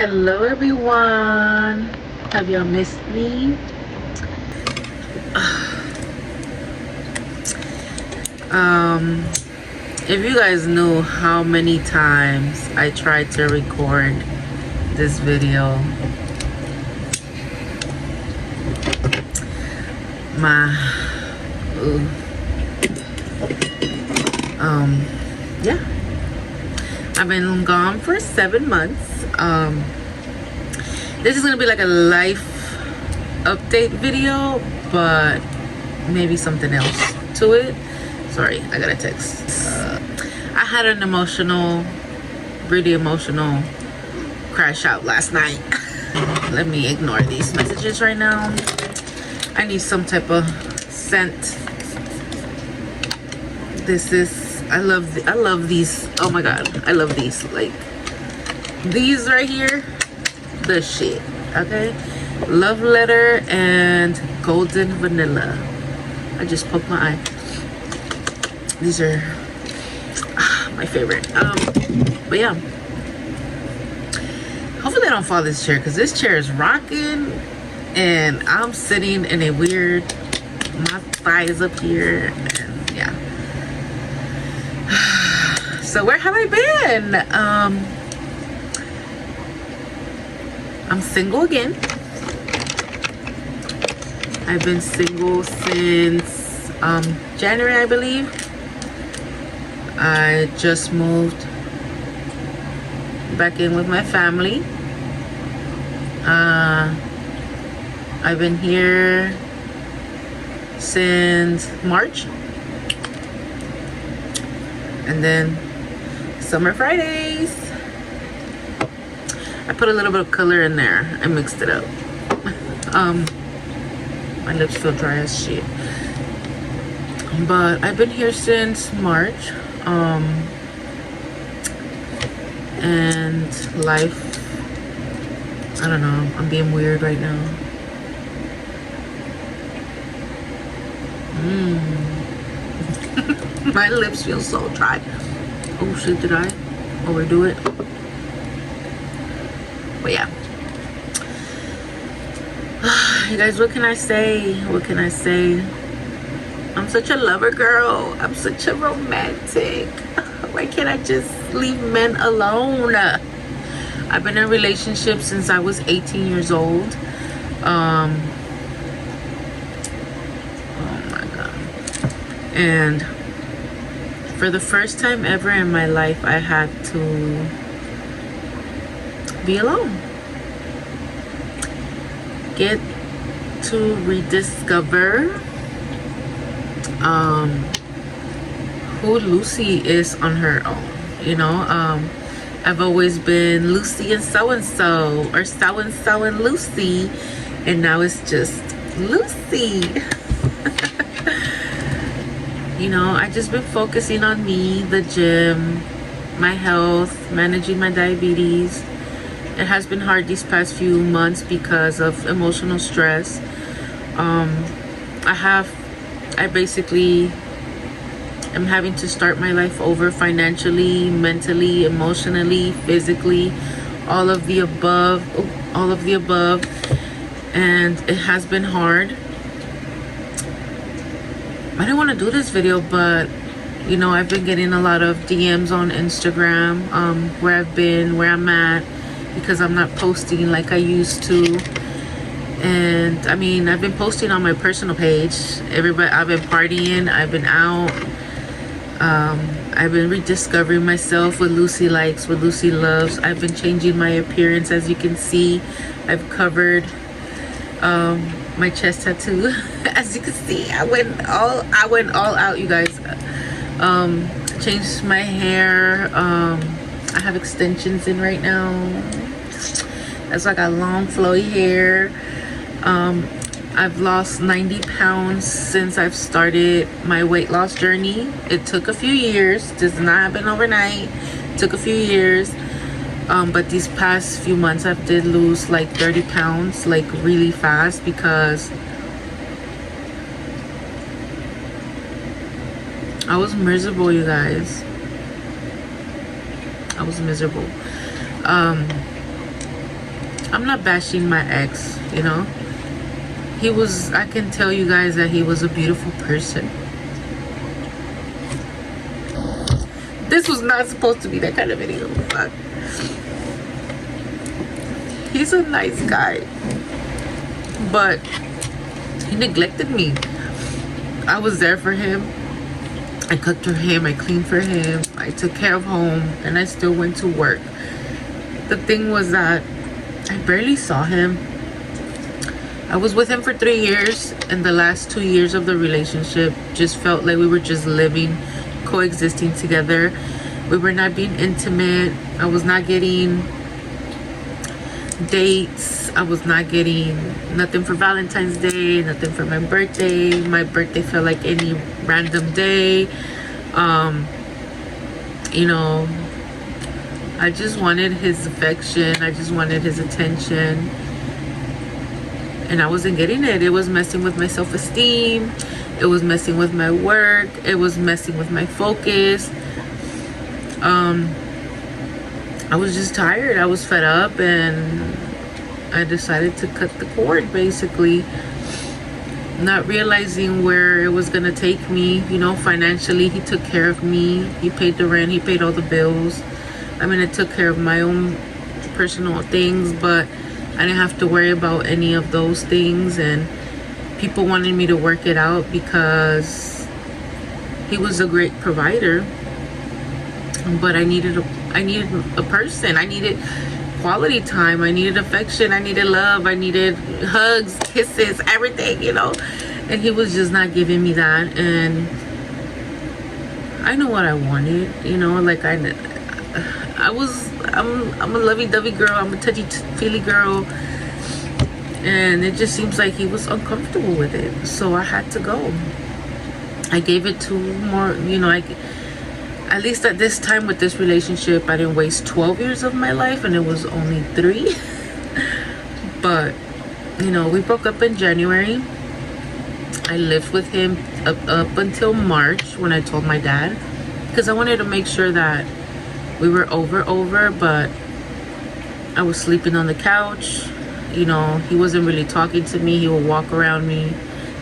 Hello everyone. Have y'all missed me? Um if you guys knew how many times I tried to record this video, my yeah, I've been gone for 7 months. This is gonna be like a life update video, but maybe something else to it. Sorry, I got a text. I had an really emotional crash out last night. Let me ignore these messages right now. I need some type of scent. I love these. Oh my god, I love these. Like these right here, the shit. Okay, Love Letter and Golden Vanilla. I just poked my eye. These are my favorite. But yeah, hopefully I don't fall this chair, because this chair is rocking and I'm sitting in a weird, my thigh is up here, and yeah. So where have I been? I'm single again. I've been single since January, I believe. I just moved back in with my family. I've been here since March. And then Summer Fridays, I put a little bit of color in there. I mixed it up. My lips feel dry as shit. But I've been here since March. And life, I don't know, I'm being weird right now. My lips feel so dry. Oh shit, did I overdo it? But yeah. You guys, what can I say? What can I say? I'm such a lover girl. I'm such a romantic. Why can't I just leave men alone? I've been in a relationship since I was 18 years old. Oh my god. And for the first time ever in my life, I had to be alone. Get to rediscover who Lucy is on her own. You know, I've always been Lucy and so-and-so, or so-and-so and Lucy, and now it's just Lucy. You know, I just been focusing on me, the gym, my health, managing my diabetes. It has been hard these past few months because of emotional stress. I basically am having to start my life over financially, mentally, emotionally, physically, all of the above, and it has been hard. I didn't want to do this video, but you know, I've been getting a lot of DMs on Instagram, where I've been, where I'm at, because I'm not posting like I used to. And I mean, I've been posting on my personal page. I've been partying, I've been out, I've been rediscovering myself, what Lucy likes, what Lucy loves. I've been changing my appearance. As you can see, I've covered my chest tattoo. As you can see, I went all out, you guys. Changed my hair. I have extensions in right now. That's why I got long flowy hair. I've lost 90 pounds since I've started my weight loss journey. It took a few years. Does not happen overnight. It took a few years. But these past few months I did lose like 30 pounds, like really fast, because I was miserable, you guys. I was miserable. I'm not bashing my ex, you know. I can tell you guys that he was a beautiful person. This was not supposed to be that kind of video, but he's a nice guy. But he neglected me. I was there for him. I cooked for him, I cleaned for him, I took care of home, and I still went to work. The thing was that I barely saw him. I was with him for 3 years, and the last 2 years of the relationship just felt like we were just living, coexisting together. We were not being intimate. I was not getting dates. I was not getting nothing for Valentine's Day, nothing for my birthday. My birthday felt like any random day. You know, I just wanted his affection. I just wanted his attention. And I wasn't getting it. It was messing with my self-esteem. It was messing with my work. It was messing with my focus. I was just tired. I was fed up, and I decided to cut the cord, basically. Not realizing where it was gonna take me. You know, financially, he took care of me. He paid the rent. He paid all the bills. I mean, I took care of my own personal things, but I didn't have to worry about any of those things. And people wanted me to work it out because he was a great provider. But I needed a person. I needed quality time. I needed affection. I needed love. I needed hugs, kisses, everything, you know. And he was just not giving me that. And I know what I wanted, you know. Like I'm a lovey-dovey girl. I'm a touchy-feely girl. And it just seems like he was uncomfortable with it. So I had to go. I gave it 2 more, you know, at least at this time with this relationship, I didn't waste 12 years of my life, and it was only 3. But, you know, we broke up in January. I lived with him up until March when I told my dad, because I wanted to make sure that we were over, but I was sleeping on the couch. You know, he wasn't really talking to me. He would walk around me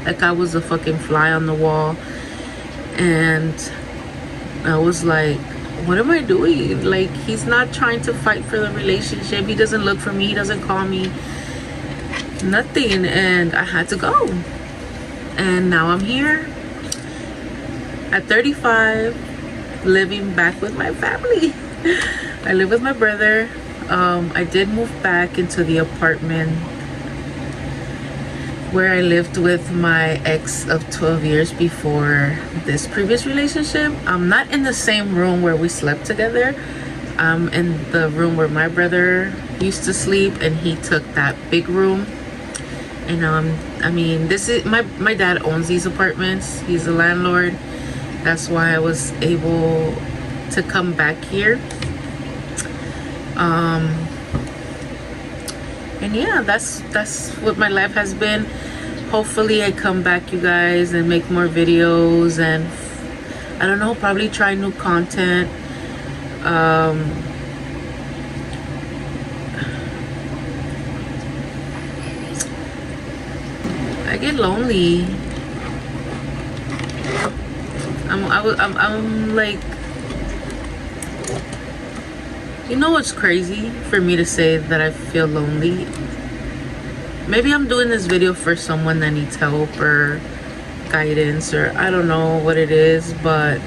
like I was a fucking fly on the wall. And I was like, what am I doing? Like, he's not trying to fight for the relationship. He doesn't look for me. He doesn't call me. Nothing. And I had to go. And now I'm here at 35, living back with my family. I live with my brother. I did move back into the apartment where I lived with my ex of 12 years before this previous relationship. I'm not in the same room where we slept together. I'm in the room where my brother used to sleep, and he took that big room. And I mean, this is my dad owns these apartments. He's a landlord. That's why I was able to come back here. And yeah, that's what my life has been. Hopefully I come back, you guys, and make more videos, and I don't know, probably try new content. I get lonely. I'm like, you know what's crazy for me to say that I feel lonely? Maybe I'm doing this video for someone that needs help or guidance, or I don't know what it is, but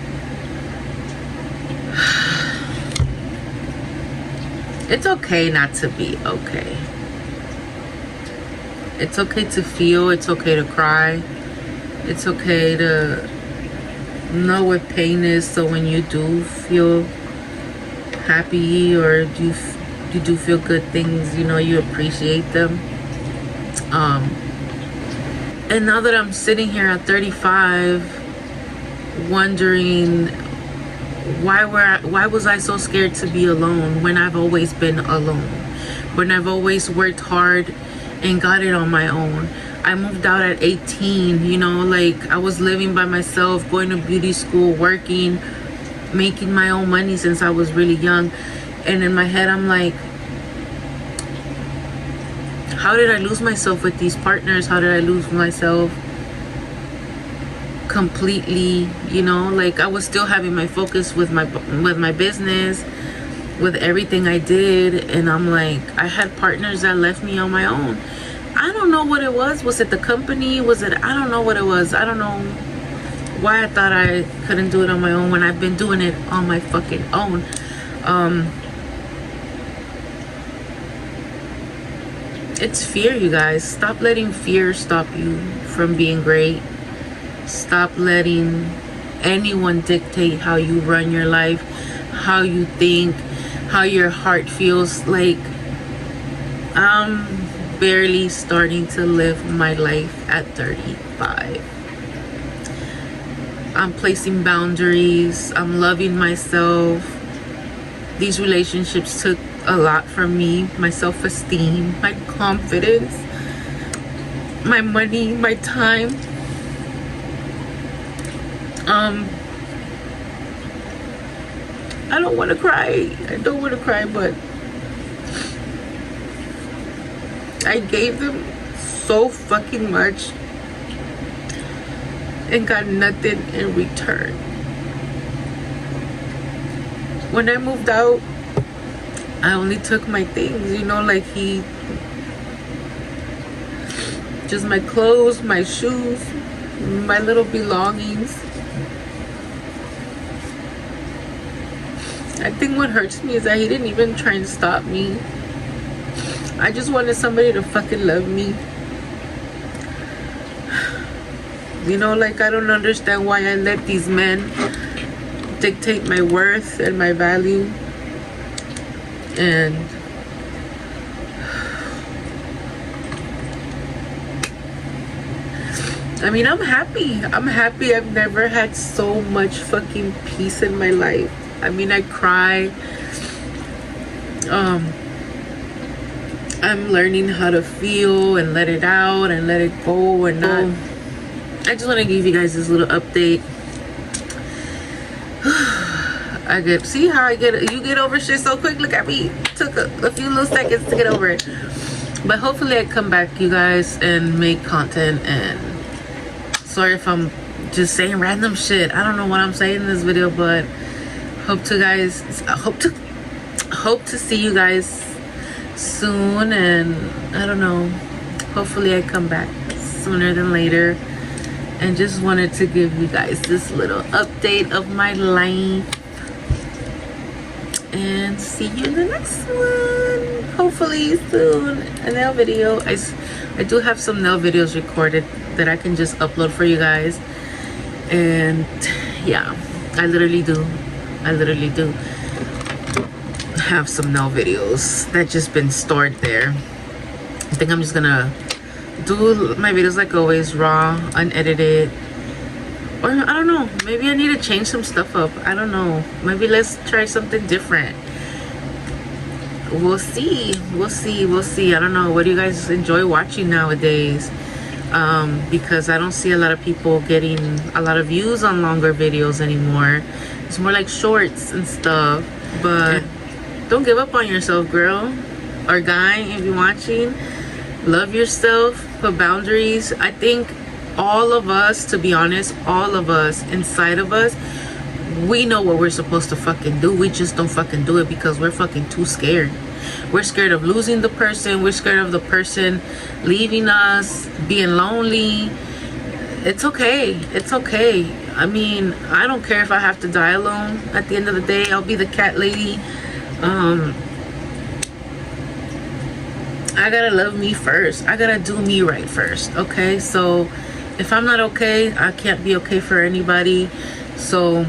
it's okay not to be okay. It's okay to feel. It's okay to cry. It's okay to know what pain is, so when you do feel happy or you do feel good things, you know, you appreciate them. And now that I'm sitting here at 35 wondering why was I so scared to be alone when I've always been alone, when I've always worked hard and got it on my own. I moved out at 18, you know, like I was living by myself, going to beauty school, working, making my own money since I was really young. And in my head I'm like, how did I lose myself with these partners? How did I lose myself completely? You know, like I was still having my focus with my business, with everything I did, and I'm like, I had partners that left me on my own. I don't know what it was. Was it the company? Was it, I don't know what it was. I don't know why I thought I couldn't do it on my own when I've been doing it on my fucking own. It's fear, you guys. Stop letting fear stop you from being great. Stop letting anyone dictate how you run your life, how you think, how your heart feels. Like, I'm barely starting to live my life at 35. I'm placing boundaries. I'm loving myself. These relationships took a lot from me. My self-esteem, my confidence, my money, my time. I don't want to cry. I don't want to cry, but I gave them so fucking much and got nothing in return. When I moved out, I only took my things, you know, like just my clothes, my shoes, my little belongings. I think what hurts me is that he didn't even try and stop me. I just wanted somebody to fucking love me. You know, like, I don't understand why I let these men dictate my worth and my value. And I mean, I'm happy. I'm happy. I've never had so much fucking peace in my life. I mean, I cry. I'm learning how to feel and let it out and let it go and not. I just want to give you guys this little update. See how you get over shit so quick. Look at me. Took a few little seconds to get over it. But hopefully I come back, you guys, and make content. And sorry if I'm just saying random shit. I don't know what I'm saying in this video, but hope to see you guys soon. And I don't know, hopefully I come back sooner than later. And just wanted to give you guys this little update of my life. And see you in the next one, hopefully soon. A nail video. I do have some nail videos recorded that I can just upload for you guys. And yeah, I literally do have some nail videos that just been stored there. I think I'm just gonna do my videos like always, raw, unedited. Or I don't know, maybe I need to change some stuff up. I don't know, maybe let's try something different. We'll see. I don't know, what do you guys enjoy watching nowadays? Because I don't see a lot of people getting a lot of views on longer videos anymore. It's more like shorts and stuff. But don't give up on yourself, girl or guy, if you're watching. Love yourself, put boundaries. I think all of us, to be honest, all of us inside of us, we know what we're supposed to fucking do. We just don't fucking do it because we're fucking too scared. We're scared of losing the person. We're scared of the person leaving us, being lonely. It's okay. It's okay. I mean, I don't care if I have to die alone. At the end of the day, I'll be the cat lady. I gotta love me first. I gotta do me right first, okay? So if I'm not okay, I can't be okay for anybody. So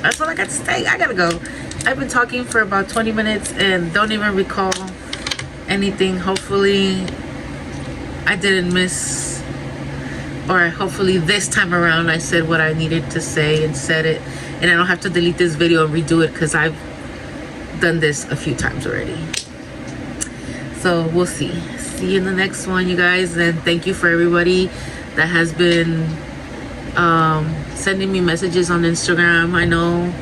that's all I got to say. I gotta go. I've been talking for about 20 minutes and don't even recall anything. Hopefully I didn't miss, or hopefully this time around I said what I needed to say and said it, and I don't have to delete this video and redo it because I've done this a few times already. So we'll see you in the next one, you guys. And thank you for everybody that has been sending me messages on Instagram. I know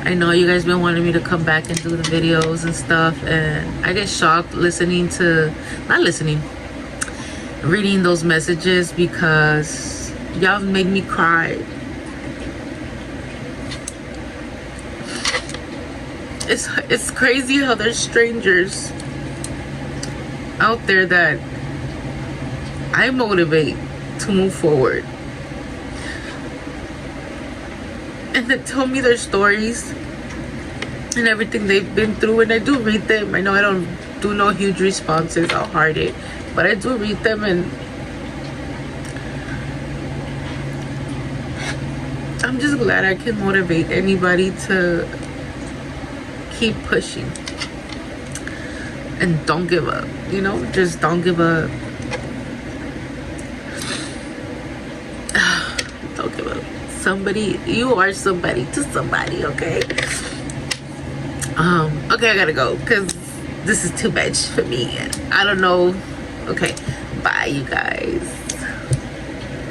I know you guys been wanting me to come back and do the videos and stuff, and I get shocked listening to, not listening, reading those messages, because y'all make me cry. It's crazy how there's strangers out there that I motivate to move forward, and they tell me their stories and everything they've been through, and I do read them. I know I don't do no huge responses, I'll heart it, but I do read them, and I'm just glad I can motivate anybody to keep pushing and don't give up, you know, just don't give up. Don't give up. Somebody, you are somebody to somebody, okay? Okay, I gotta go because this is too much for me. I don't know. Okay, bye you guys.